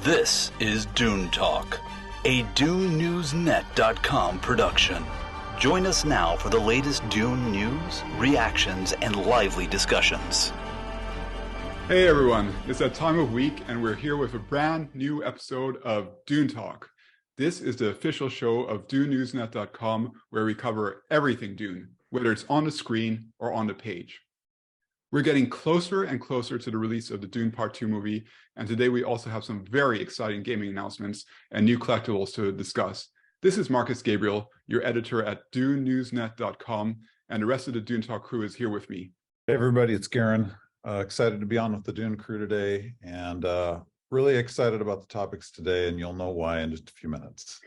This is Dune Talk, a DuneNewsNet.com production. Join us now for the latest Dune news, reactions, and lively discussions. Hey everyone, it's that time of week and we're here with a brand new episode of Dune Talk. This is the official show of DuneNewsNet.com where we cover everything Dune, whether it's on the screen or on the page. We're getting closer and closer to the release of the Dune Part 2 movie, and today we also have some very exciting gaming announcements and new collectibles to discuss. This is Marcus Gabriel, your editor at DuneNewsNet.com, and the rest of the Dune Talk crew is here with me. Hey everybody, it's Garin. Excited to be on with the Dune crew today, and really excited about the topics today, and you'll know why in just a few minutes.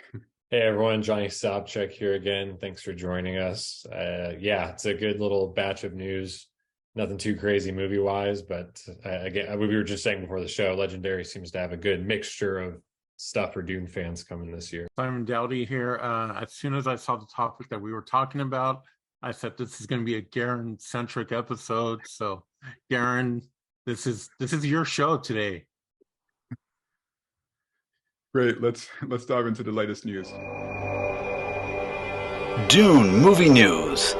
Hey everyone, Johnny Sobchak here again. Thanks for joining us. It's a good little batch of news. Nothing too crazy movie-wise, but again, we were just saying before the show, Legendary seems to have a good mixture of stuff for Dune fans coming this year. Simon Dowdy here. As soon as I saw the topic that we were talking about, I said this is going to be a Garin-centric episode. So, Garin, this is your show today. Great. Let's dive into the latest news. Dune movie news.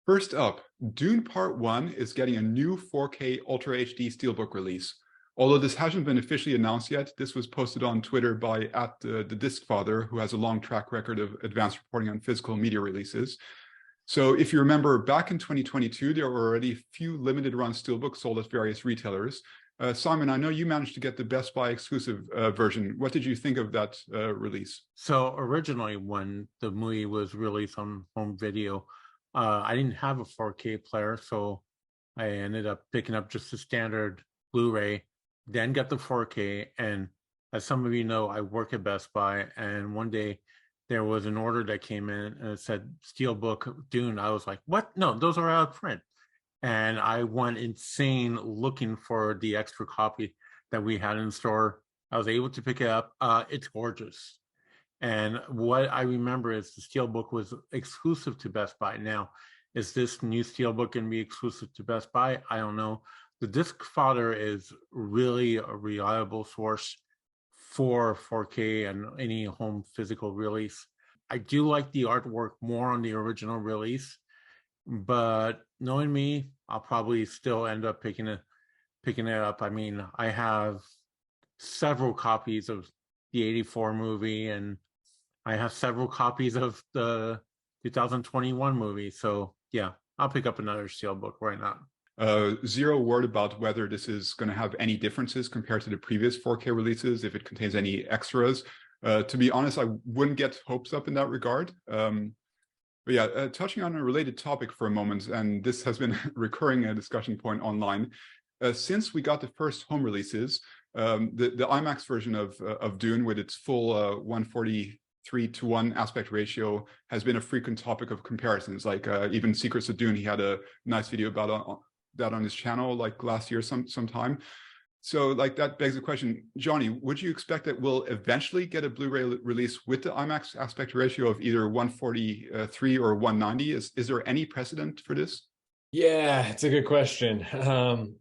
First up, Dune Part 1 is getting a new 4K Ultra HD Steelbook release. Although this hasn't been officially announced yet, this was posted on Twitter by the Discfather, who has a long track record of advanced reporting on physical media releases. So if you remember, back in 2022, there were already a few limited run Steelbooks sold at various retailers. Simon, I know you managed to get the Best Buy exclusive version. What did you think of that release? So originally, when the movie was released on home video, I didn't have a 4K player, so I ended up picking up just the standard Blu-ray, then got the 4K. And as some of you know, I work at Best Buy, and one day there was an order that came in and it said Steelbook Dune. I was like, what? No, those are out of print. And I went insane looking for the extra copy that we had in store. I was able to pick it up. It's gorgeous. And what I remember is the Steelbook was exclusive to Best Buy. Now, is this new Steelbook going to be exclusive to Best Buy? I don't know. The Discfather is really a reliable source for 4K and any home physical release. I do like the artwork more on the original release, but knowing me, I'll probably still end up picking it up. I mean, I have several copies of the 84 movie, and I have several copies of the 2021 movie. So yeah, I'll pick up another Steelbook. Why not? Zero word about whether this is going to have any differences compared to the previous 4K releases, if it contains any extras. To be honest, I wouldn't get hopes up in that regard. But yeah, touching on a related topic for a moment, and this has been a recurring discussion point online. Since we got the first home releases, the IMAX version of Dune with its full 1:43:1 aspect ratio has been a frequent topic of comparisons. Like even Secrets of Dune, he had a nice video about that on his channel like last year sometime. So like that begs the question, Johnny, would you expect that we'll eventually get a Blu-ray release with the IMAX aspect ratio of either 1:43 or 1:90? Is there any precedent for this? Yeah, it's a good question.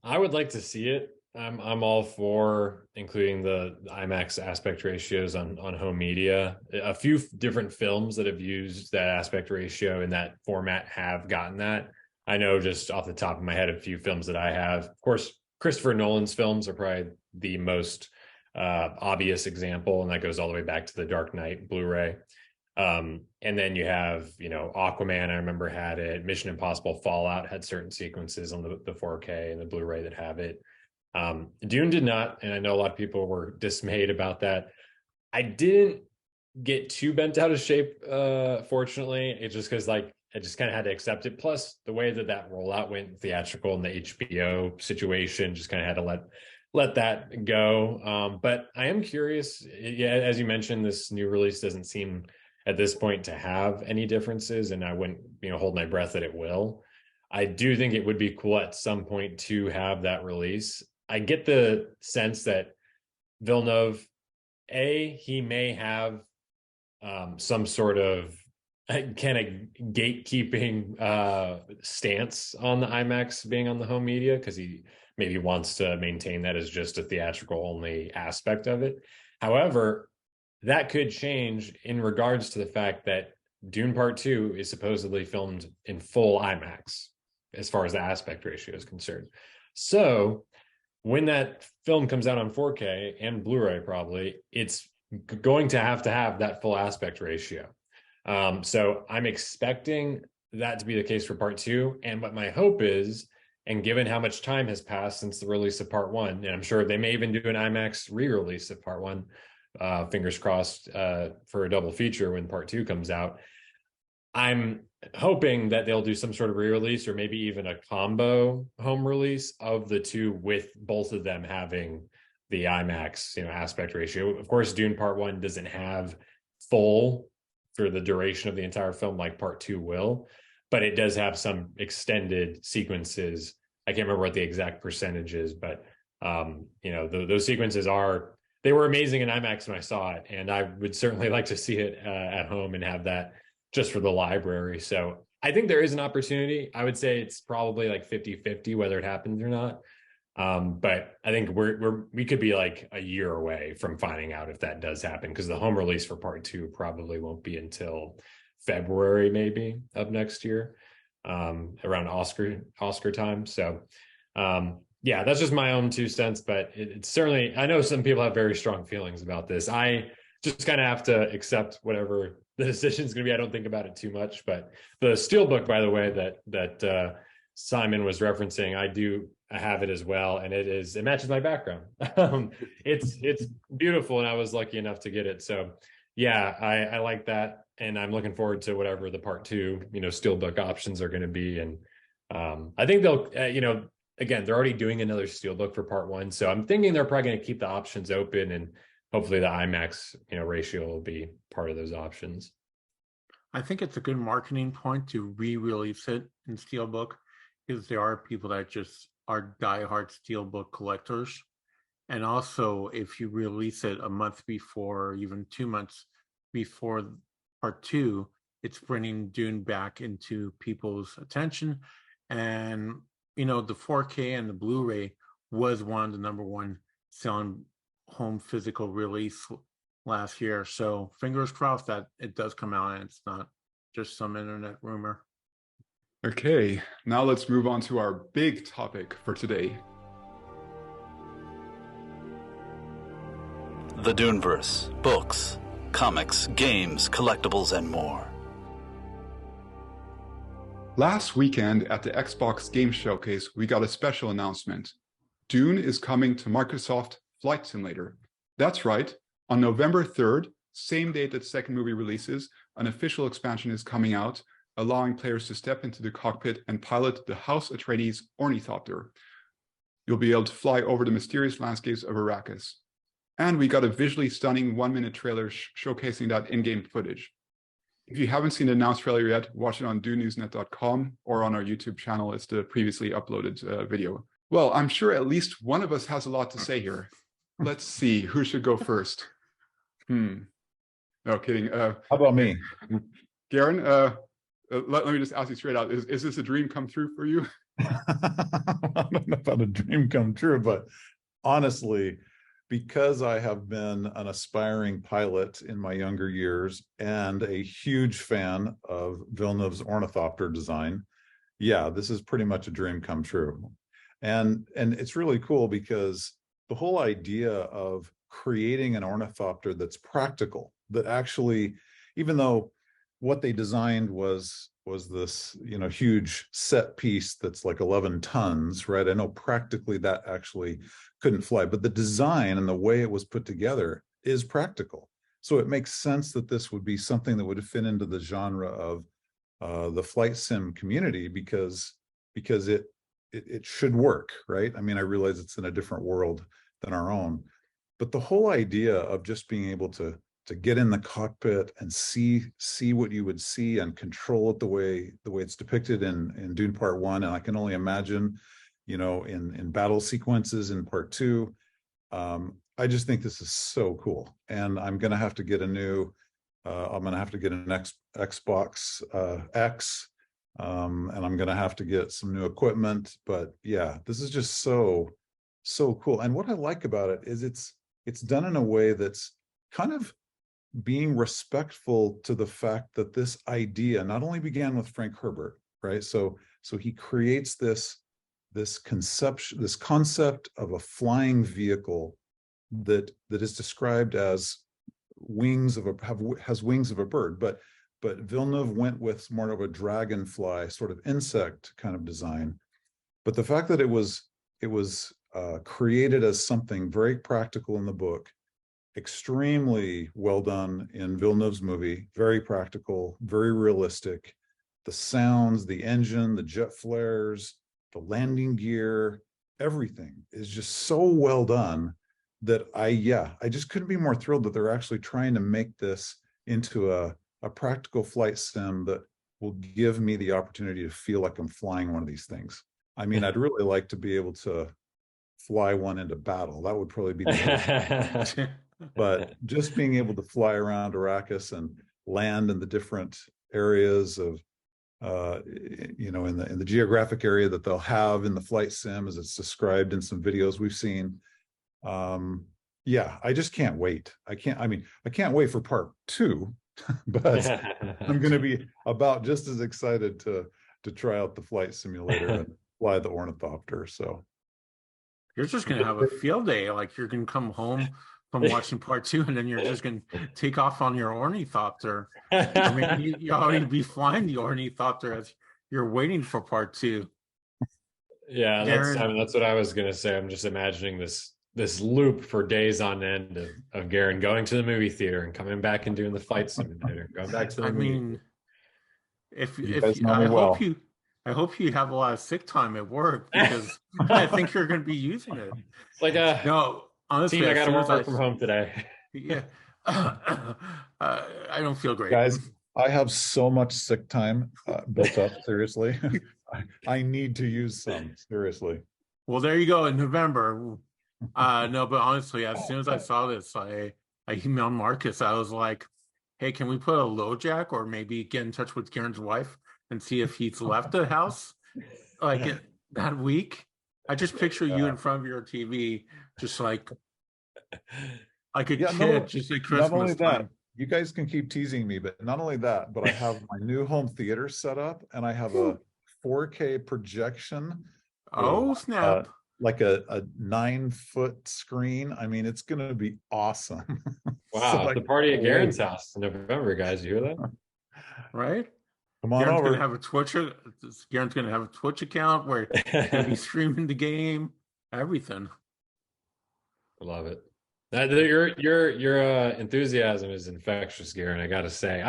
I would like to see it. I'm all for including the IMAX aspect ratios on home media. A few different films that have used that aspect ratio in that format have gotten that. I know just off the top of my head, a few films that I have. Of course, Christopher Nolan's films are probably the most obvious example, and that goes all the way back to the Dark Knight Blu-ray. And then you have, Aquaman, I remember had it. Mission Impossible Fallout had certain sequences on the 4K and the Blu-ray that have it. Dune did not, and I know a lot of people were dismayed about that. I didn't get too bent out of shape, fortunately. It's just because I just kind of had to accept it. Plus, the way that rollout went theatrical and the HBO situation, just kind of had to let that go. But I am curious. Yeah, as you mentioned, this new release doesn't seem at this point to have any differences, and I wouldn't, hold my breath that it will. I do think it would be cool at some point to have that release. I get the sense that Villeneuve, he may have some sort of kind of gatekeeping stance on the IMAX being on the home media, because he maybe wants to maintain that as just a theatrical only aspect of it. However, that could change in regards to the fact that Dune Part 2 is supposedly filmed in full IMAX as far as the aspect ratio is concerned. So when that film comes out on 4K and Blu-ray, probably, it's going to have that full aspect ratio. So I'm expecting that to be the case for Part 2. And what my hope is, and given how much time has passed since the release of Part 1, and I'm sure they may even do an IMAX re-release of Part 1, fingers crossed, for a double feature when Part 2 comes out. I'm hoping that they'll do some sort of re-release, or maybe even a combo home release of the two, with both of them having the IMAX, aspect ratio. Of course, Dune Part 1 doesn't have full for the duration of the entire film like Part 2 will, but it does have some extended sequences. I can't remember what the exact percentage is, but those sequences they were amazing in IMAX when I saw it, and I would certainly like to see it at home and have that just for the library. So I think there is an opportunity. I would say it's probably like 50-50 whether it happens or not. But I think we could be like a year away from finding out if that does happen, because the home release for Part 2 probably won't be until February maybe of next year, around Oscar time. So yeah, that's just my own 2 cents, but it's certainly, I know some people have very strong feelings about this. I just kind of have to accept whatever the decision is going to be. I don't think about it too much. But the Steelbook, by the way, that Simon was referencing, I have it as well, and it matches my background. It's beautiful, and I was lucky enough to get it. So yeah, I like that, and I'm looking forward to whatever the Part 2 Steelbook options are going to be. And I think they'll again, they're already doing another Steelbook for Part 1, so I'm thinking they're probably going to keep the options open, and hopefully the IMAX ratio will be part of those options. I think it's a good marketing point to re-release it in Steelbook, because there are people that just are diehard Steelbook collectors. And also, if you release it a month before, or even 2 months before Part 2, it's bringing Dune back into people's attention. And the 4K and the Blu-ray was one of the #1 selling home physical release last year. So fingers crossed that it does come out and it's not just some internet rumor. Okay, now let's move on to our big topic for today. The DUNIVERSE, books, comics, games, collectibles, and more. Last weekend at the Xbox Game Showcase, we got a special announcement. Dune is coming to Microsoft Flight Simulator. That's right, on November 3rd, same date that the second movie releases, an official expansion is coming out, allowing players to step into the cockpit and pilot the House Atreides Ornithopter. You'll be able to fly over the mysterious landscapes of Arrakis. And we got a visually stunning 1-minute trailer showcasing that in-game footage. If you haven't seen the announced trailer yet, watch it on DUNEWSNet.com or on our YouTube channel. It's the previously uploaded video. Well, I'm sure at least one of us has a lot to say here. Let's see, who should go first? No kidding. How about me? Garin, let me just ask you straight out. Is this a dream come true for you? I don't know about a dream come true, but honestly, because I have been an aspiring pilot in my younger years and a huge fan of Villeneuve's Ornithopter design, yeah, this is pretty much a dream come true. And it's really cool because the whole idea of creating an ornithopter that's practical, that actually, even though what they designed was this huge set piece that's like 11 tons, right? I know practically that actually couldn't fly, but the design and the way it was put together is practical. So it makes sense that this would be something that would fit into the genre of the flight sim community, because it should work, right? I mean, I realize it's in a different world than our own, but the whole idea of just being able to get in the cockpit and see what you would see and control it the way it's depicted in Dune Part 1, and I can only imagine, in battle sequences in Part 2. I just think this is so cool, and I'm going to have to get a new I'm going to have to get an Xbox X, and I'm going to have to get some new equipment. But yeah, this is just so cool. And what I like about it is it's done in a way that's kind of being respectful to the fact that this idea not only began with Frank Herbert, right? So he creates this concept of a flying vehicle that is described as has wings of a bird, but Villeneuve went with more of a dragonfly sort of insect kind of design. But the fact that it was created as something very practical in the book, extremely well done in Villeneuve's movie, very practical, very realistic. The sounds, the engine, the jet flares, the landing gear, everything is just so well done that I just couldn't be more thrilled that they're actually trying to make this into a practical flight sim that will give me the opportunity to feel like I'm flying one of these things. I mean, I'd really like to be able to fly one into battle. That would probably be the but just being able to fly around Arrakis and land in the different areas of in the geographic area that they'll have in the flight sim as it's described in some videos we've seen. I just can't wait. I can't wait for part 2, but I'm going to be about just as excited to try out the flight simulator and fly the Ornithopter. So you're just going to have a field day. Like, you're going to come home from watching part 2, and then you're just going to take off on your Ornithopter. I mean, you already be flying the Ornithopter as you're waiting for part 2. Yeah, that's what I was going to say. I'm just imagining this loop for days on end of Garin going to the movie theater and coming back and doing the flight simulator, going back to the movie. Mean, I hope you have a lot of sick time at work, because I think you're going to be using it. Like no, honestly, team, I got to work from home today. Yeah, I don't feel great, guys. I have so much sick time built up. Seriously, I need to use some. Seriously. Well, there you go in November. No, but honestly, as soon as I saw this, I emailed Marcus. I was like, "Hey, can we put a low jack, or maybe get in touch with Garen's wife and see if he's left the house like that week?" I just picture you in front of your TV, just like a kid, just like Christmas not only time. That, you guys can keep teasing me, but not only that, but I have my new home theater set up, and I have a 4K projection. Oh, snap. Like a 9-foot screen. I mean, it's going to be awesome. Wow. So the party at Garen's house in November, guys. You hear that? Right? Come on over. Garen's going to have a Twitch account where he'll be streaming the game, everything. I love it. Your enthusiasm is infectious, Garin. I got to say,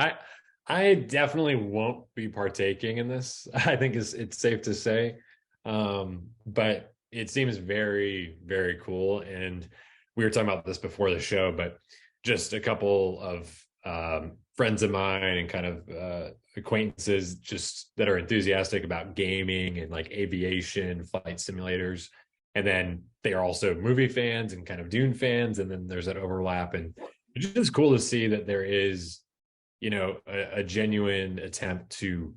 I definitely won't be partaking in this. I think it's safe to say, but it seems very, very cool. And we were talking about this before the show, but just a couple of friends of mine and kind of acquaintances just that are enthusiastic about gaming and like aviation, flight simulators. And then they are also movie fans and kind of Dune fans. And then there's that overlap. And it's just cool to see that there is, a genuine attempt to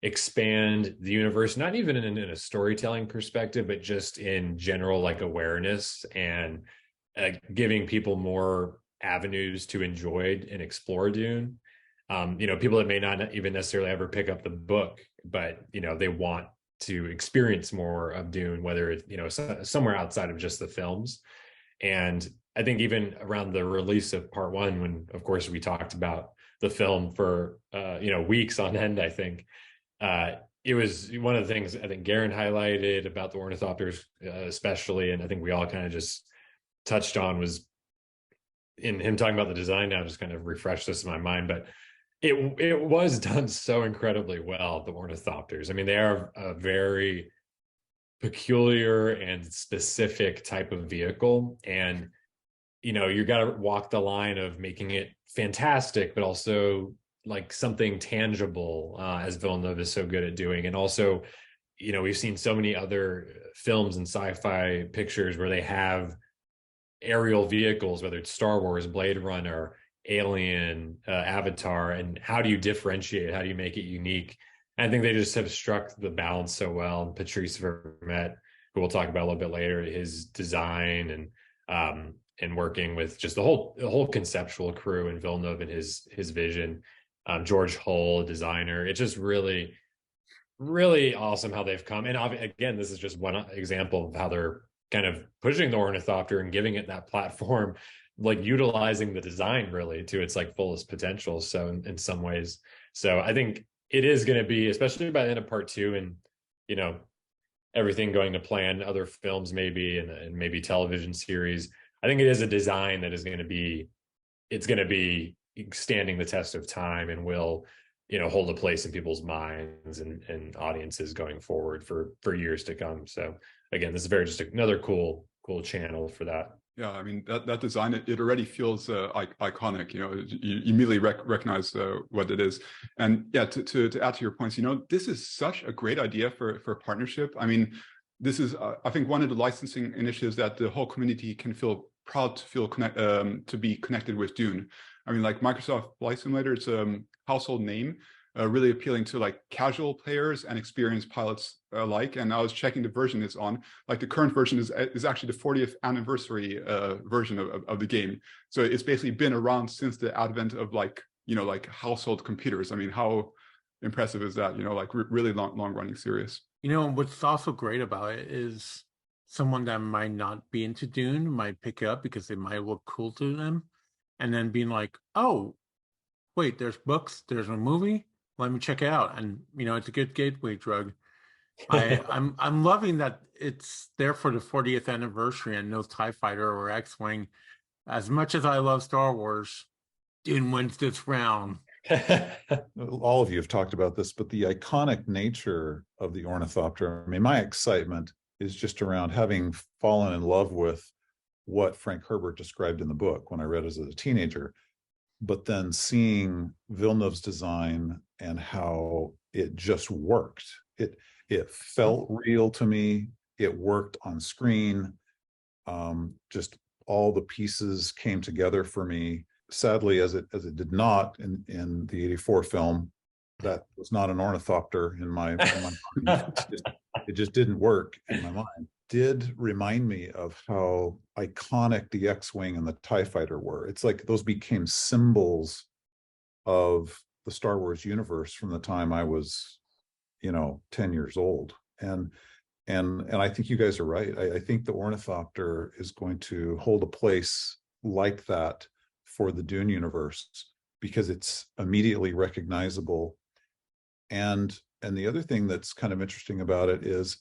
expand the universe, not even in a storytelling perspective, but just in general, like awareness and giving people more avenues to enjoy and explore Dune. People that may not even necessarily ever pick up the book, but, they want to experience more of Dune, whether it's, somewhere outside of just the films. And I think even around the release of part 1, when, of course, we talked about the film for, weeks on end, I think, it was one of the things I think Garin highlighted about the Ornithopters, especially, and I think we all kind of just touched on, was in him talking about the design. Now just kind of refreshed this in my mind, but it was done so incredibly well, the Ornithopters. I mean, they are a very peculiar and specific type of vehicle, and you got to walk the line of making it fantastic, but also like something tangible, as Villeneuve is so good at doing. And also, we've seen so many other films and sci-fi pictures where they have aerial vehicles, whether it's Star Wars, Blade Runner, Alien, Avatar, and how do you differentiate? How do you make it unique? And I think they just have struck the balance so well. And Patrice Vermette, who we'll talk about a little bit later, his design and working with just the whole conceptual crew and Villeneuve and his vision. George Hull, designer. It's just really, really awesome how they've come. And again, this is just one example of how they're kind of pushing the Ornithopter and giving it that platform, like utilizing the design really to its like fullest potential. So in some ways, so I think it is going to be, especially by the end of part 2, and you know, everything going to plan, other films maybe, and maybe television series. I think it is a design that is going to be, it's going to be standing the test of time and will, you know, hold a place in people's minds and audiences going forward for years to come. So again, this is very just another cool channel for that. Yeah, I mean, that design, it already feels iconic. You know, you immediately recognize what it is. And yeah, to add to your points, you know, this is such a great idea for partnership. I mean, this is, I think, one of the licensing initiatives that the whole community can feel proud to feel to be connected with Dune. I mean, like Microsoft Flight Simulator, it's a household name, really appealing to like casual players and experienced pilots alike. And I was checking the version it's on. Like the current version is actually the 40th anniversary version of the game. So it's basically been around since the advent of like, you know, like household computers. I mean, how impressive is that? You know, like really long running series. You know, what's also great about it is someone that might not be into Dune might pick it up because it might look cool to them. And then being like, oh, wait, there's books, there's a movie, let me check it out. And you know, it's a good gateway drug. I'm loving that it's there for the 40th anniversary and no TIE fighter or X-Wing. As much as I love Star Wars, Dune wins this round. All of you have talked about this, but the iconic nature of the Ornithopter, I mean, my excitement is just around having fallen in love with what Frank Herbert described in the book when I read it as a teenager, but then seeing Villeneuve's design and how it just worked. It felt real to me. It worked on screen. Just all the pieces came together for me. Sadly, as it did not in the '84 film, that was not an ornithopter in my mind. It just didn't work in my mind. Did remind me of how iconic the X-Wing and the TIE Fighter were. It's like those became symbols of the Star Wars universe from the time I was, 10 years old. And I think you guys are right. I think the Ornithopter is going to hold a place like that for the Dune universe because it's immediately recognizable. And the other thing that's kind of interesting about it is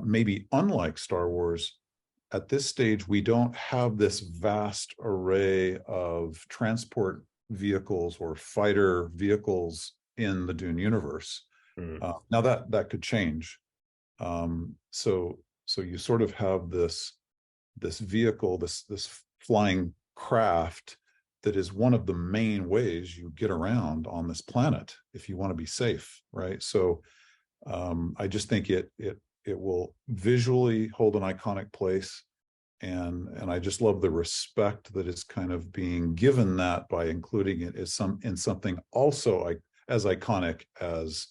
maybe unlike Star Wars, at this stage, we don't have this vast array of transport vehicles or fighter vehicles in the Dune universe. Now that could change. So you sort of have this vehicle, this flying craft that is one of the main ways you get around on this planet if you want to be safe, right? So I just think it will visually hold an iconic place, and I just love the respect that is kind of being given that by including it in something also as iconic as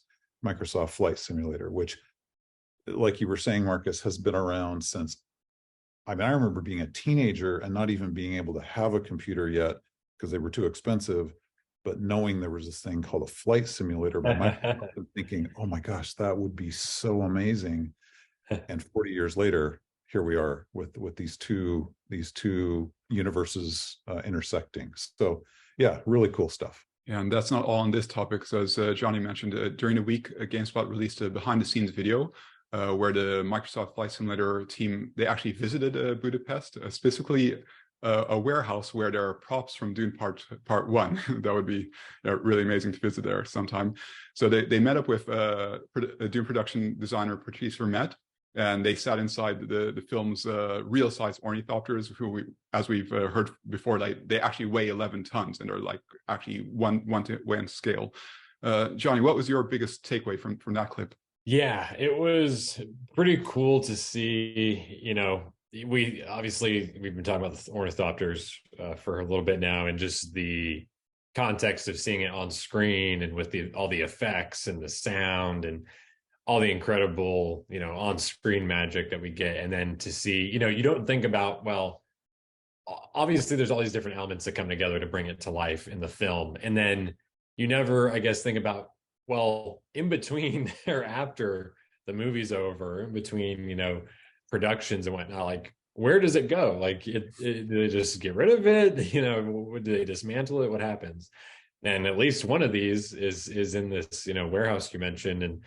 Microsoft Flight Simulator, which, like you were saying, Marcus, has been around since, I remember being a teenager and not even being able to have a computer yet because they were too expensive, but knowing there was this thing called a flight simulator by Microsoft and thinking, oh my gosh, that would be so amazing. And 40 years later, here we are with these two universes intersecting. So yeah, really cool stuff. And that's not all on this topic. So as Johnny mentioned, during the week, GameSpot released a behind-the-scenes video where the Microsoft Flight Simulator team, they actually visited Budapest, specifically a warehouse where there are props from Dune Part 1. That would be really amazing to visit there sometime. So they met up with Dune production designer Patrice Vermette, and they sat inside the film's real-size ornithopters, who, as we've heard before, they actually weigh 11 tons, and they're like actually one-to-one scale. Johnny, what was your biggest takeaway from that clip? Yeah, it was pretty cool to see, we've been talking about the Ornithopters for a little bit now, and just the context of seeing it on screen and with all the effects and the sound and all the incredible, on-screen magic that we get. And then to see, you don't think about, well, obviously there's all these different elements that come together to bring it to life in the film. And then you never, I guess, think about, well, in between or after the movie's over, in between, productions and whatnot, like, where does it go? Like, do they just get rid of it? Do they dismantle it? What happens? And at least one of these is in this, warehouse you mentioned. And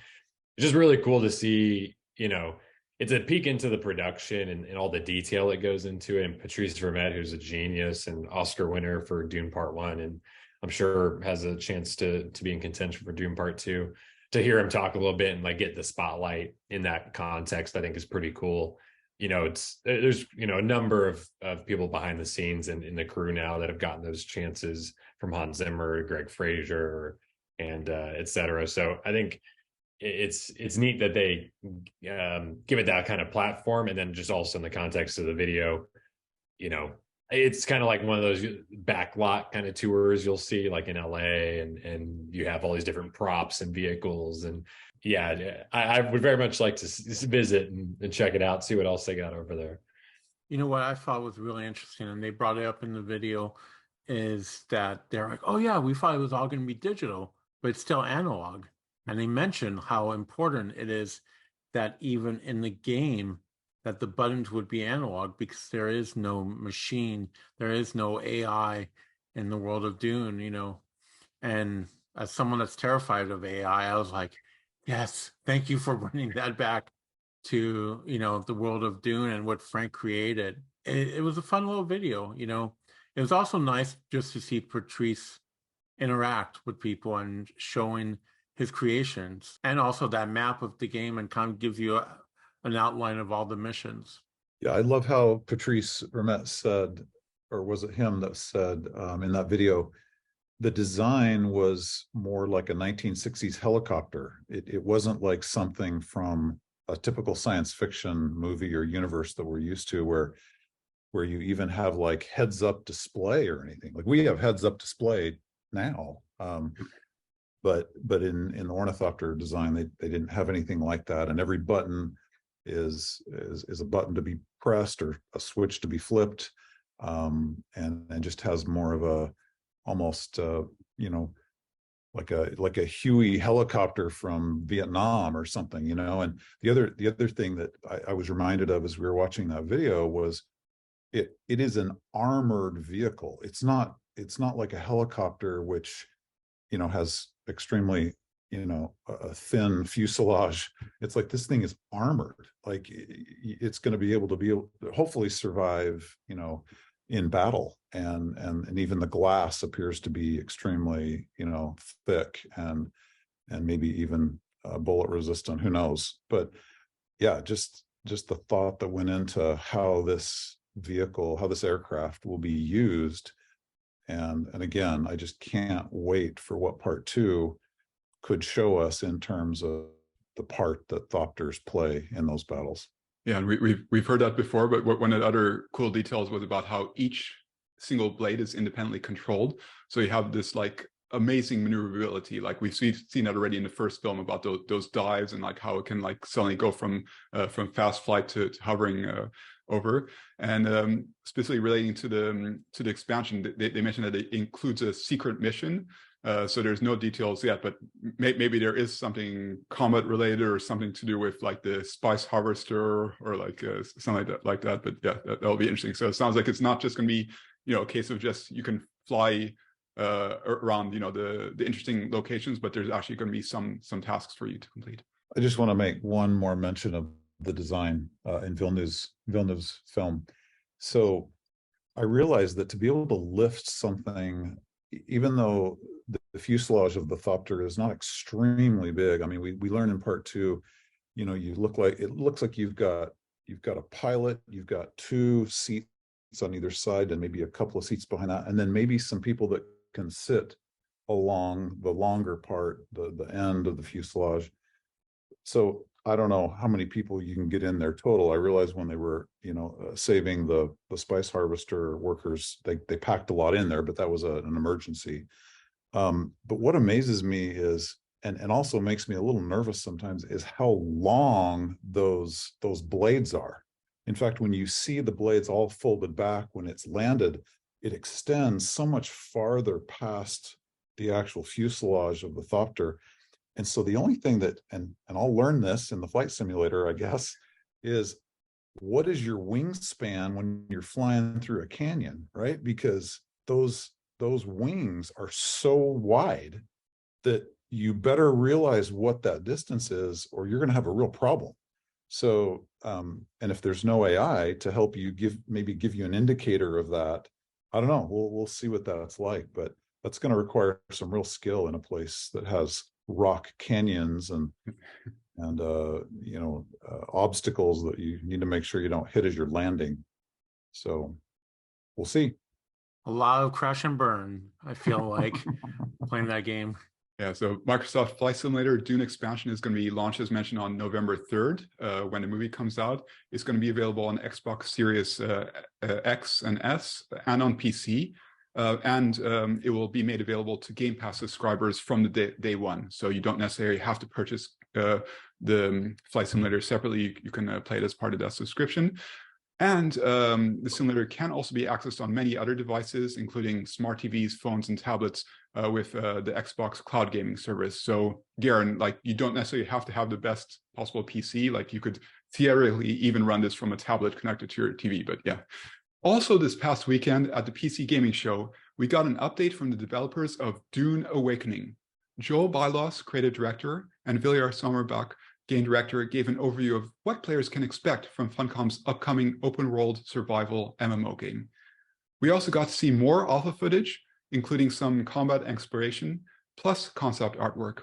it's just really cool to see, it's a peek into the production and all the detail that goes into it. And Patrice Vermette, who's a genius and Oscar winner for Dune Part 1, and I'm sure has a chance to be in contention for Dune Part 2. To hear him talk a little bit and like get the spotlight in that context, I think is pretty cool. There's a number of people behind the scenes and in the crew now that have gotten those chances, from Hans Zimmer, Greg Fraser, and et cetera. So I think it's neat that they give it that kind of platform. And then just also in the context of the video, it's kind of like one of those backlot kind of tours you'll see like in LA, and you have all these different props and vehicles. And yeah, I would very much like to visit and check it out, see what else they got over there. What I thought was really interesting, and they brought it up in the video, is that they're like, oh yeah, we thought it was all going to be digital, but it's still analog. And they mentioned how important it is that even in the game that the buttons would be analog, because there is no machine, there is no AI in the world of Dune, And as someone that's terrified of AI, I was like, yes, thank you for bringing that back to, the world of Dune and what Frank created. It was a fun little video, It was also nice just to see Patrice interact with people and showing his creations, and also that map of the game, and kind of gives you an outline of all the missions. Yeah, I love how Patrice Vermette said, or was it him that said in that video, the design was more like a 1960s helicopter. It wasn't like something from a typical science fiction movie or universe that we're used to, where you even have like heads up display or anything. Like we have heads up display now. But in the Ornithopter design, they didn't have anything like that. And every button is a button to be pressed or a switch to be flipped, and just has more of a almost like a Huey helicopter from Vietnam or something, And the other thing that I was reminded of as we were watching that video was it is an armored vehicle. It's not like a helicopter which has extremely a thin fuselage. It's like this thing is armored. Like it's going to be able to hopefully survive in battle, and even the glass appears to be extremely thick and maybe even bullet resistant, who knows. But yeah, just the thought that went into how this aircraft will be used. And again, I just can't wait for what part 2 could show us in terms of the part that Thopters play in those battles. Yeah, and we've heard that before, but one of the other cool details was about how each single blade is independently controlled. So you have this like amazing maneuverability. Like we've seen that already in the first film about those dives, and like how it can like suddenly go from fast flight to hovering over. And specifically relating to the expansion, they mentioned that it includes a secret mission. So there's no details yet, but maybe there is something combat related or something to do with like the spice harvester or like something like that. But yeah, that'll be interesting. So it sounds like it's not just going to be a case of just you can fly around the interesting locations, but there's actually going to be some tasks for you to complete. I just want to make one more mention of the design in Villeneuve's film. So I realized that to be able to lift something, even though the fuselage of the Thopter is not extremely big. I mean, we learn in part 2, it looks like you've got a pilot, you've got 2 seats on either side, and maybe a couple of seats behind that, and then maybe some people that can sit along the longer part, the end of the fuselage. So I don't know how many people you can get in there total. I realized when they were, saving the spice harvester workers, they packed a lot in there, but that was an emergency. But what amazes me is, and also makes me a little nervous sometimes, is how long those blades are. In fact, when you see the blades all folded back when it's landed, it extends so much farther past the actual fuselage of the Thopter. And so the only thing that, and I'll learn this in the flight simulator, I guess, is what is your wingspan when you're flying through a canyon, right? Because those wings are so wide that you better realize what that distance is, or you're going to have a real problem. So, and if there's no AI to help you maybe give you an indicator of that, I don't know. We'll see what that's like, but that's going to require some real skill in a place that has rock canyons and obstacles that you need to make sure you don't hit as you're landing. So we'll see. A lot of crash and burn, I feel like, playing that game. Yeah, so Microsoft Flight Simulator Dune Expansion is going to be launched, as mentioned, on November 3rd, when the movie comes out. It's going to be available on Xbox Series X and S and on PC. And it will be made available to Game Pass subscribers from the day one. So you don't necessarily have to purchase the Flight Simulator separately. You can play it as part of that subscription. And the simulator can also be accessed on many other devices, including smart TVs, phones, and tablets with the Xbox Cloud Gaming service. So, Garin, like, you don't necessarily have to have the best possible PC. Like, you could theoretically even run this from a tablet connected to your TV. But yeah. Also, this past weekend at the PC Gaming Show, we got an update from the developers of Dune Awakening. Joel Bylos, creative director, and Viljar Sommerbach, game director, gave an overview of what players can expect from Funcom's upcoming open-world survival MMO game. We also got to see more alpha footage, including some combat exploration, plus concept artwork.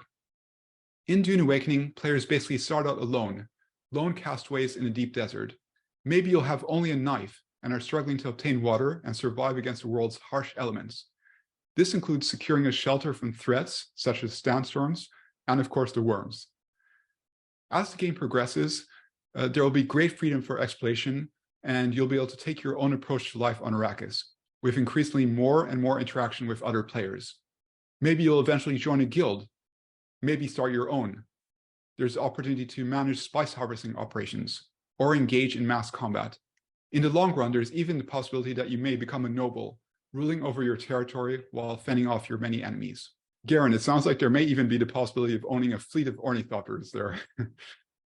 In Dune Awakening, players basically start out alone, lone castaways in a deep desert. Maybe you'll have only a knife and are struggling to obtain water and survive against the world's harsh elements. This includes securing a shelter from threats such as sandstorms and, of course, the worms. As the game progresses, there will be great freedom for exploration, and you'll be able to take your own approach to life on Arrakis, with increasingly more and more interaction with other players. Maybe you'll eventually join a guild, maybe start your own. There's the opportunity to manage spice harvesting operations, or engage in mass combat. In the long run, there's even the possibility that you may become a noble, ruling over your territory while fending off your many enemies. Garin, it sounds like there may even be the possibility of owning a fleet of Ornithopters there.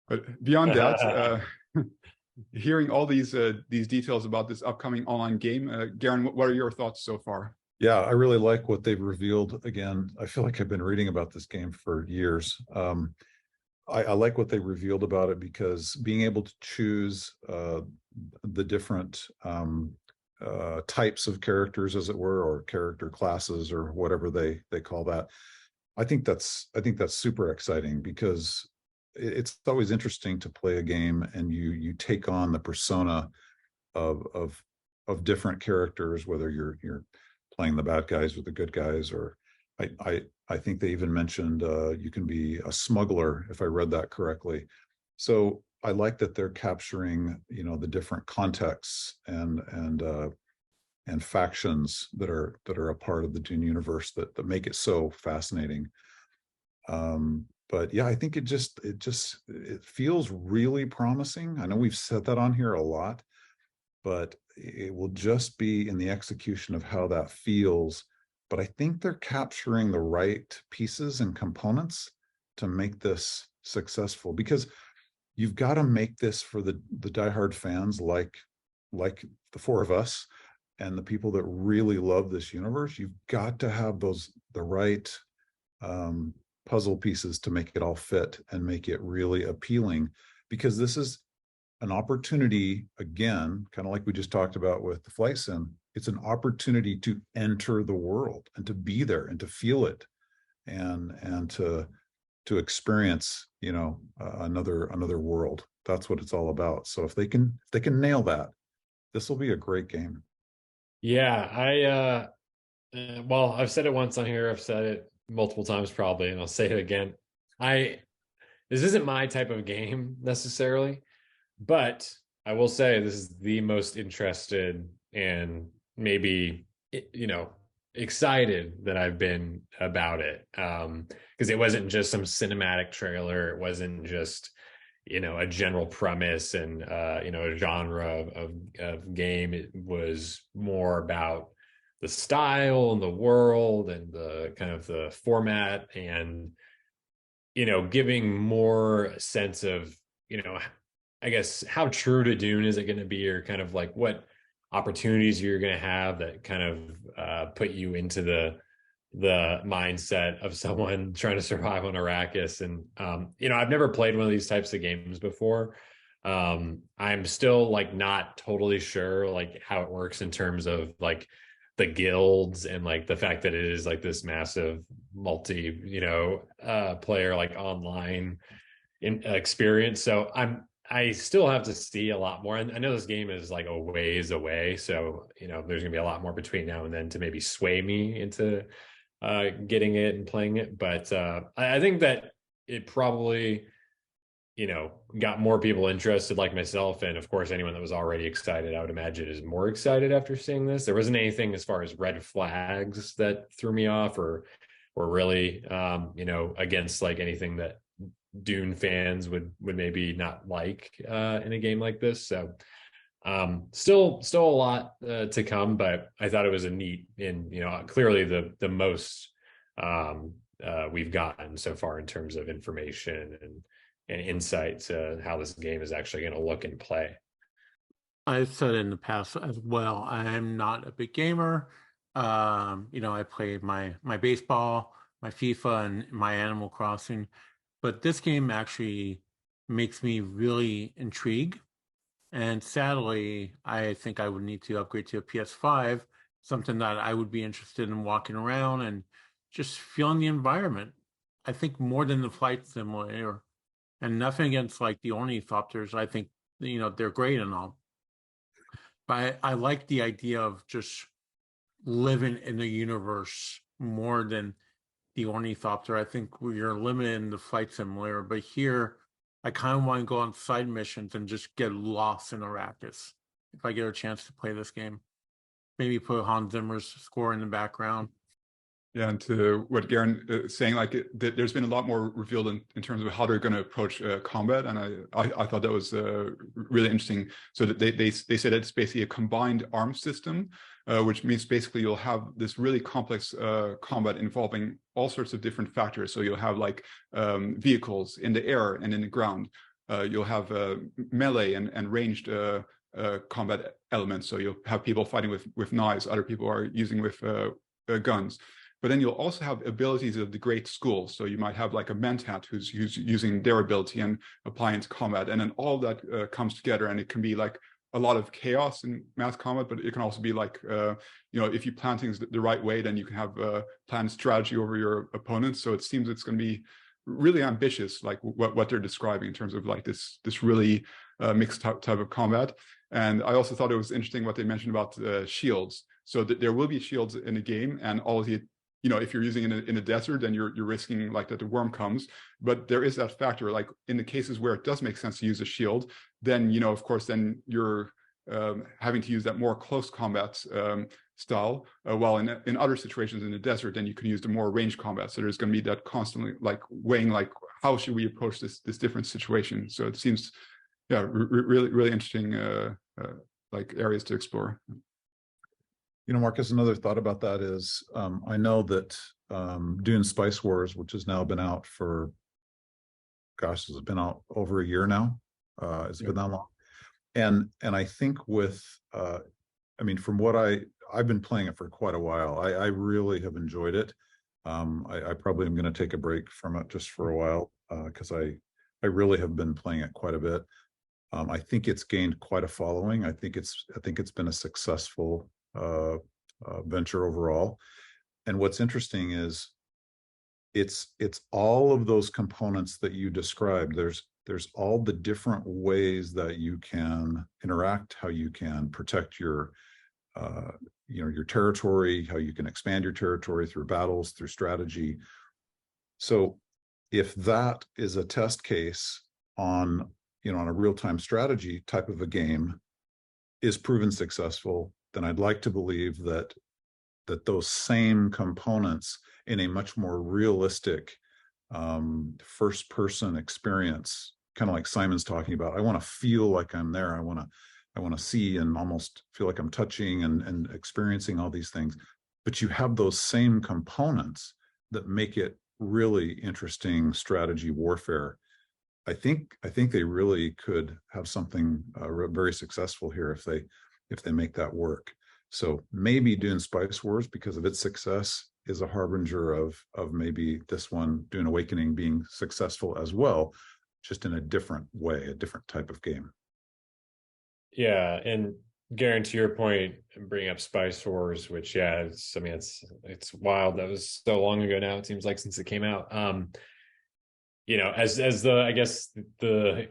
But beyond that, hearing all these details about this upcoming online game, Garin, what are your thoughts so far? Yeah, I really like what they've revealed. Again, I feel like I've been reading about this game for years. I like what they revealed about it, because being able to choose the different types of characters, as it were, or character classes, or whatever they call that, I think that's super exciting, because it's always interesting to play a game and you take on the persona of different characters, whether you're playing the bad guys or the good guys, or I think they even mentioned you can be a smuggler, if I read that correctly. So I like that they're capturing, the different contexts and factions that are a part of the Dune universe that make it so fascinating. But yeah, I think it feels really promising. I know we've said that on here a lot, but it will just be in the execution of how that feels. But I think they're capturing the right pieces and components to make this successful, because you've got to make this for the diehard fans like the four of us and the people that really love this universe. You've got to have the right puzzle pieces to make it all fit and make it really appealing, because this is an opportunity, again, kind of like we just talked about with the flight sim. It's an opportunity to enter the world and to be there and to feel it and to experience, another world. That's what it's all about. So if they can nail that, this will be a great game. Yeah, well, I've said it once on here. I've said it multiple times probably, and I'll say it again. this isn't my type of game necessarily, but I will say this is the most interested and maybe, excited that I've been about it. Because it wasn't just some cinematic trailer. It wasn't just, a general premise and, a genre of game. It was more about the style and the world and the kind of the format and, giving more sense of, I guess, how true to Dune is it going to be, or kind of like what opportunities you're going to have that kind of put you into the mindset of someone trying to survive on Arrakis. And I've never played one of these types of games before. I'm still like not totally sure like how it works in terms of like the guilds and like the fact that it is like this massive multi player like online experience. So I still have to see a lot more. And I know this game is like a ways away. So, there's gonna be a lot more between now and then to maybe sway me into getting it and playing it. But I think that it probably, got more people interested like myself. And of course, anyone that was already excited, I would imagine, is more excited after seeing this. There wasn't anything as far as red flags that threw me off or really, against like anything that Dune fans would maybe not like in a game like this. So still a lot to come, but I thought it was a neat and clearly the most we've gotten so far in terms of information and insight to how this game is actually going to look and play. I've said in the past as well, I'm not a big gamer. I play my baseball, my FIFA, and my Animal Crossing. But this game actually makes me really intrigued. And sadly, I think I would need to upgrade to a PS5, something that I would be interested in walking around and just feeling the environment. I think more than the flight simulator. And nothing against like the Ornithopters. I think, they're great and all. But I like the idea of just living in the universe more than the Ornithopter. I think we're limited in the flight simulator, but here I kind of want to go on side missions and just get lost in Arrakis if I get a chance to play this game. Maybe put Hans Zimmer's score in the background. Yeah, and to what Garin is saying, like there's been a lot more revealed in terms of how they're going to approach combat, and I thought that was really interesting. So that they said it's basically a combined arms system, which means basically you'll have this really complex combat involving all sorts of different factors. So you'll have like vehicles in the air and in the ground. You'll have melee and ranged combat elements. So you'll have people fighting with knives, other people are using with guns. But then you'll also have abilities of the great school. So you might have like a mentat who's using their ability and applying to combat. And then all that comes together, and it can be like a lot of chaos in mass combat, but it can also be like, if you plan things the right way, then you can have planned strategy over your opponents. So it seems it's going to be really ambitious, like what they're describing in terms of like this really mixed type of combat. And I also thought it was interesting what they mentioned about shields. So that there will be shields in the game, and all of the if you're using it in a desert, then you're risking like that the worm comes. But there is that factor, like in the cases where it does make sense to use a shield, then of course, then you're having to use that more close combat style. While in other situations in the desert, then you can use the more range combat. So there's going to be that constantly like weighing, like how should we approach this different situation. So it seems, really interesting like areas to explore. Marcus, another thought about that is I know that Dune Spice Wars, which has now been out for, has it been out over a year now? Has it been that long? And I think with, from what I've been playing it for quite a while. I really have enjoyed it. I probably am going to take a break from it just for a while because I really have been playing it quite a bit. I think it's gained quite a following. I think it's been a successful venture overall. And what's interesting is it's all of those components that you described. There's all the different ways that you can interact, how you can protect your territory, how you can expand your territory through battles, through strategy. So if that is a test case on, on a real-time strategy type of a game is proven successful, then I'd like to believe that those same components in a much more realistic first-person experience, kind of like Simon's talking about. I want to feel like I'm there. I want to see and almost feel like I'm touching and experiencing all these things. But you have those same components that make it really interesting strategy warfare. I think they really could have something very successful here if they make that work. So maybe Dune Spice Wars, because of its success, is a harbinger of maybe this one, Dune Awakening, being successful as well, just in a different way, a different type of game. Yeah, and Garin, to your point, bringing up Spice Wars, which it's wild. That was so long ago now. It seems like since it came out. As the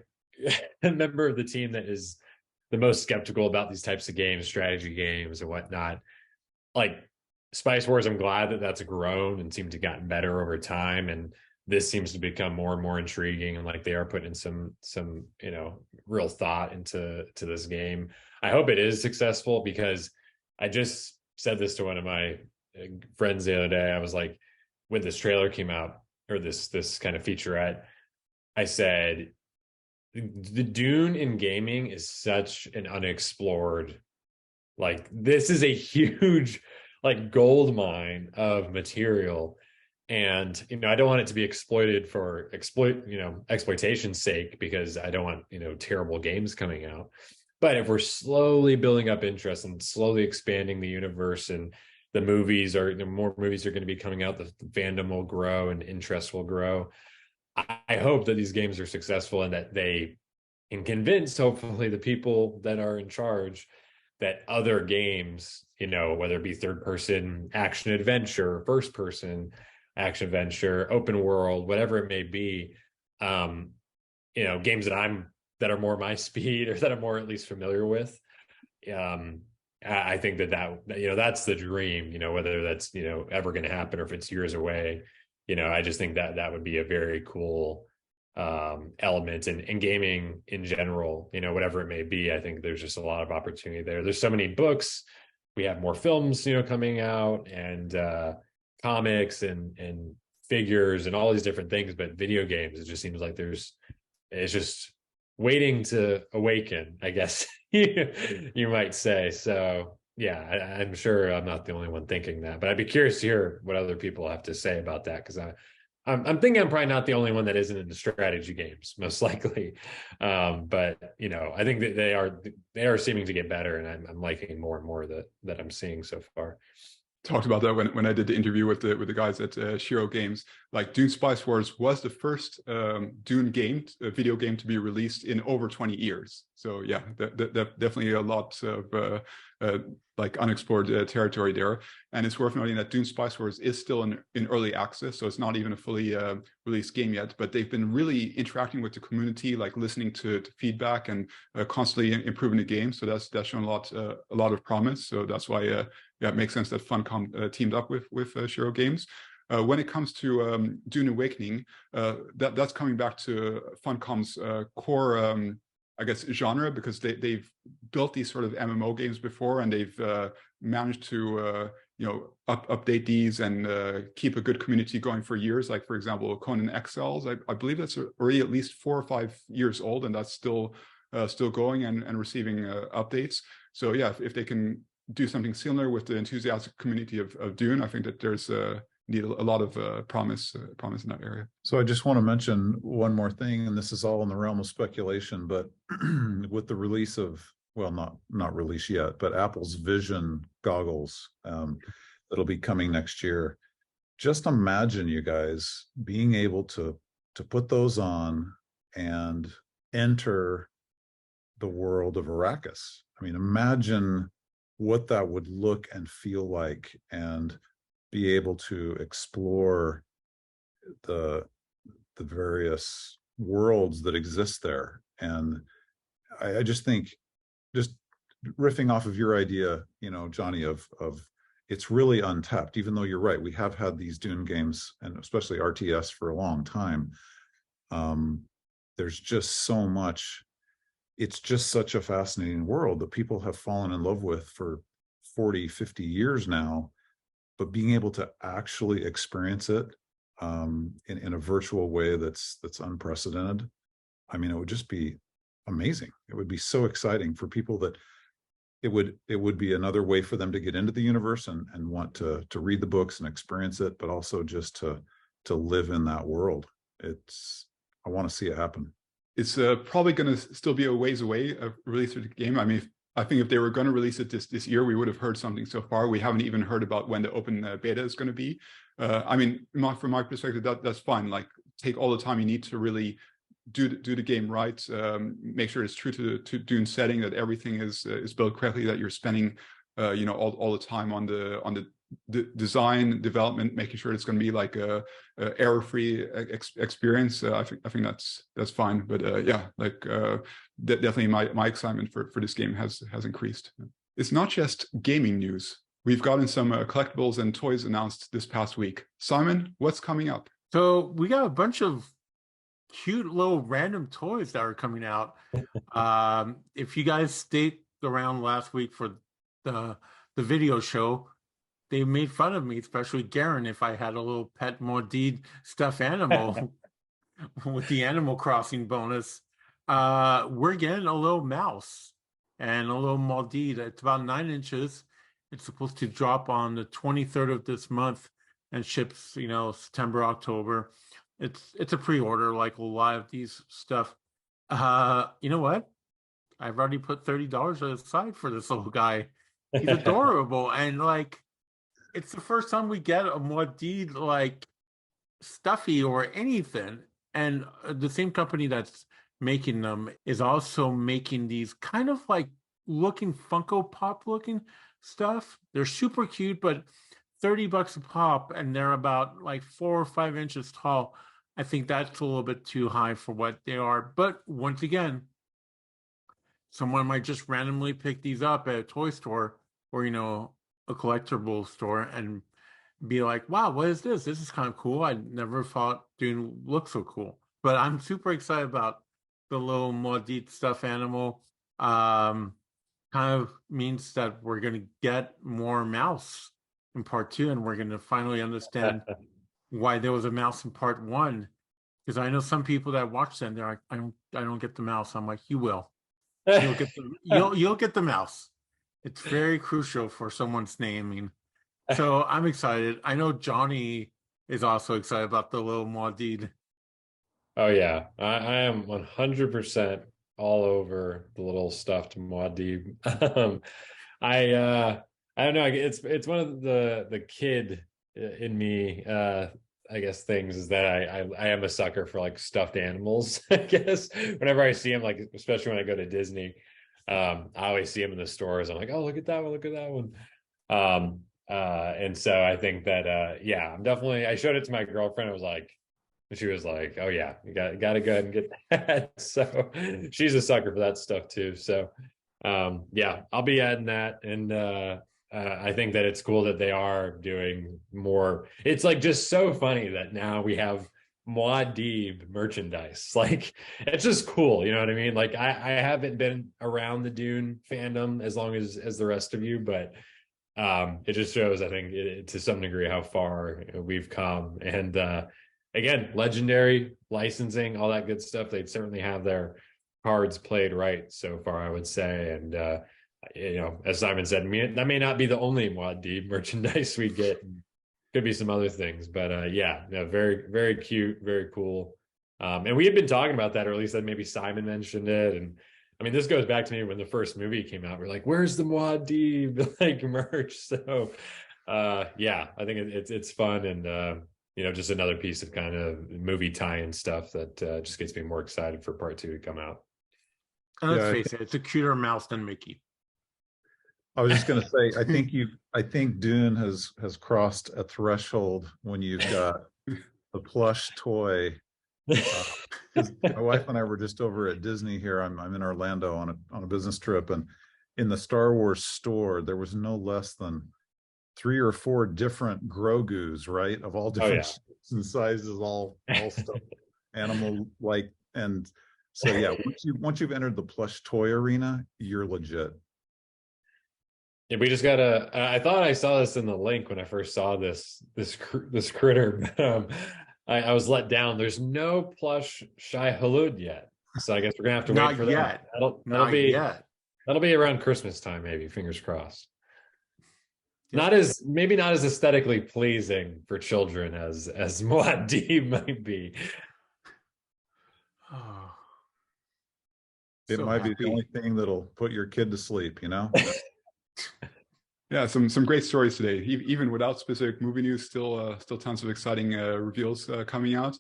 member of the team that is the most skeptical about these types of games, strategy games and whatnot, like Spice Wars, I'm glad that that's grown and seemed to gotten better over time, and this seems to become more and more intriguing, and like they are putting some real thought into this game. I hope it is successful, because I just said this to one of my friends the other day. I was like, when this trailer came out, or this kind of featurette, I said, the Dune in gaming is such an unexplored, like, this is a huge like gold mine of material, and I don't want it to be exploited for exploitation's sake, because I don't want terrible games coming out. But if we're slowly building up interest and slowly expanding the universe, and the movies more movies are going to be coming out, the fandom will grow and interest will grow. I hope that these games are successful, and that they can convince, hopefully, the people that are in charge that other games, whether it be third person action adventure, first person action adventure, open world, whatever it may be, games that are more my speed, or that I'm more at least familiar with. I think that that's the dream, whether that's, ever going to happen, or if it's years away. I just think that would be a very cool element in gaming in general, whatever it may be. I think there's just a lot of opportunity there. There's so many books. We have more films, coming out, and comics and figures and all these different things. But video games, it just seems like it's just waiting to awaken, I guess you might say. So yeah, I'm sure I'm not the only one thinking that, but I'd be curious to hear what other people have to say about that, because I'm thinking I'm probably not the only one that isn't into strategy games, most likely. But I think that they are seeming to get better, and I'm liking more and more that I'm seeing so far. Talked about that when I did the interview with the guys at Shiro Games. Like, Dune Spice Wars was the first Dune game, video game, to be released in over 20 years. So yeah, definitely a lot of like unexplored territory there. And it's worth noting that Dune Spice Wars is still in early access, so it's not even a fully released game yet. But they've been really interacting with the community, like listening to feedback, and constantly improving the game. So that's shown a lot of promise. So that's why it makes sense that Funcom teamed up with Shiro Games. When it comes to Dune Awakening, that's coming back to Funcom's core, I guess, genre, because they've built these sort of MMO games before, and they've managed to update these and keep a good community going for years. Like, for example, Conan Exiles, I believe that's already at least 4 or 5 years old, and that's still going and receiving updates. So yeah, if they can do something similar with the enthusiastic community of Dune, I think that there's need a lot of promise in that area. So I just want to mention one more thing, and this is all in the realm of speculation, but with the release of, well, not release yet, but Apple's Vision goggles that'll be coming next year. Just imagine, you guys, being able to put those on and enter the world of Arrakis. I mean, imagine what that would look and feel like, and be able to explore the various worlds that exist there. And I just think, just riffing off of your idea, Johnny, of it's really untapped, even though you're right. We have had these Dune games, and especially RTS, for a long time. There's just so much. It's just such a fascinating world that people have fallen in love with for 40, 50 years now. But being able to actually experience it in a virtual way that's unprecedented, I mean, it would just be amazing. It would be so exciting for people that it would be another way for them to get into the universe and want to read the books and experience it, but also just to live in that world. I want to see it happen. It's probably going to still be a ways away of release of the game. I mean, I think if they were going to release it this year, we would have heard something so far. We haven't even heard about when the open beta is going to be. I mean, from my perspective, that's fine. Like, take all the time you need to really do the game right. Make sure it's true to Dune setting, that everything is built correctly, that you're spending all the time on the design development, making sure it's going to be like a error-free experience. I think that's fine. But definitely my excitement for this game has increased. It's not just gaming news. We've gotten some collectibles and toys announced this past week. Simon, what's coming up? So we got a bunch of cute little random toys that are coming out. If you guys stayed around last week for the video show, they made fun of me, especially Garin, if I had a little pet Muad'dib stuffed animal with the Animal Crossing bonus. We're getting a little mouse and a little Muad'dib. It's about 9 inches. It's supposed to drop on the 23rd of this month and ships, September, October. It's a pre-order, like a lot of these stuff. You know what? I've already put $30 aside for this little guy. He's adorable, and it's the first time we get a Muad'dib stuffy or anything. And the same company that's making them is also making these kind of looking Funko Pop looking stuff. They're super cute, but $30 a pop, and they're about 4 or 5 inches tall. I think that's a little bit too high for what they are. But once again, someone might just randomly pick these up at a toy store or, a collectible store and be like, wow, what is this? This is kind of cool. I never thought Dune looked so cool. But I'm super excited about the little Muad'dib stuffed animal. Kind of means that we're going to get more mouse in part 2, and we're going to finally understand why there was a mouse in part 1. Because I know some people that watch them, they're like, I don't get the mouse. I'm like, you will. You'll get the mouse. It's very crucial for someone's naming. So I'm excited. I know Johnny is also excited about the little Muad'dib. Oh yeah, I am 100% all over the little stuffed Muad'dib. I don't know. It's one of the kid in me. I guess things is that I am a sucker for stuffed animals. I guess whenever I see them, especially when I go to Disney, I always see them in the stores. I'm like, oh, look at that one, look at that one. And so I think that I'm definitely. I showed it to my girlfriend. I was like, she was like, oh yeah, you got to go ahead and get that. So she's a sucker for that stuff too. So I'll be adding that, and I think that it's cool that they are doing more. It's just so funny that now we have Muad'dib merchandise. It's just cool, you know what I mean? I haven't been around the Dune fandom as long as the rest of you, but it just shows, I think, to some degree how far we've come. And again, legendary licensing, all that good stuff. They certainly have their cards played right so far, I would say. And as Simon said, that may not be the only Muad'dib merchandise we get. Could be some other things, but very, very cute, very cool. And we had been talking about that, or at least that maybe Simon mentioned it. And I mean, this goes back to me when the first movie came out. We're like, where's the Muad'dib merch? So I think it's fun, and just another piece of kind of movie tie-in stuff that just gets me more excited for part 2 to come out. And let's face it, it's a cuter mouse than Mickey. I was just going to say, I think Dune has crossed a threshold when you've got the plush toy. My wife and I were just over at Disney here. I'm in Orlando on a business trip, and in the Star Wars store, there was no less than 3 or 4 different Grogus, right? Of all different shapes and sizes, all stuff animal like. And so yeah, once you've entered the plush toy arena, you're legit. Yeah, we just gotta. I thought I saw this in the link when I first saw this critter, but I was let down. There's no plush Shai Hulud yet, so I guess we're gonna have to wait for that. That'll be around Christmas time, maybe. Fingers crossed. Maybe not as aesthetically pleasing for children as Muad'dib might be. Oh, it might be the only thing that'll put your kid to sleep, you know. Yeah, some great stories today. Even without specific movie news, still tons of exciting reveals coming out.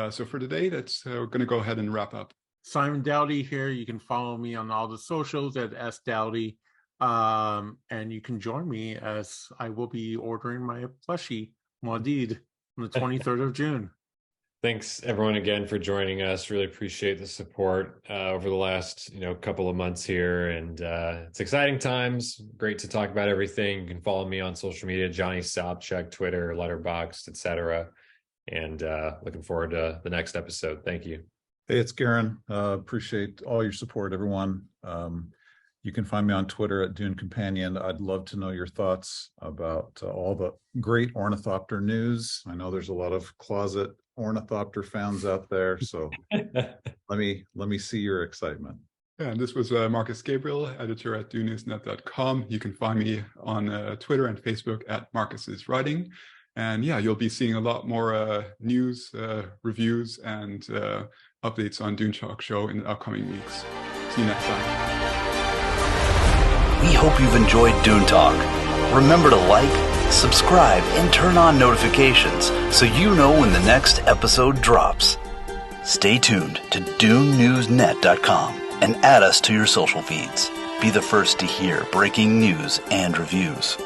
So for today, we're going to go ahead and wrap up. Simon Dowdy here. You can follow me on all the socials at sdowdy, and you can join me as I will be ordering my plushie Muad'dib on the 23rd of June. Thanks everyone again for joining us. Really appreciate the support over the last couple of months here, and it's exciting times. Great to talk about everything. You can follow me on social media, Johnny Sobchak, Twitter, Letterboxd, etc. And looking forward to the next episode. Thank you. Hey, it's Garin. Appreciate all your support, everyone. You can find me on Twitter at Dune Companion. I'd love to know your thoughts about all the great ornithopter news. I know there's a lot of closet ornithopter fans out there, so let me see your excitement. Yeah, and this was Marcus Gabriel, editor at DUNIVERSE.com. You can find me on Twitter and Facebook at Marcus's Writing. And yeah, you'll be seeing a lot more news, reviews, and updates on Dune Talk Show in the upcoming weeks. See you next time. We hope you've enjoyed Dune Talk. Remember to like, subscribe, and turn on notifications so you know when the next episode drops. Stay tuned to DuneNewsNet.com and add us to your social feeds. Be the first to hear breaking news and reviews.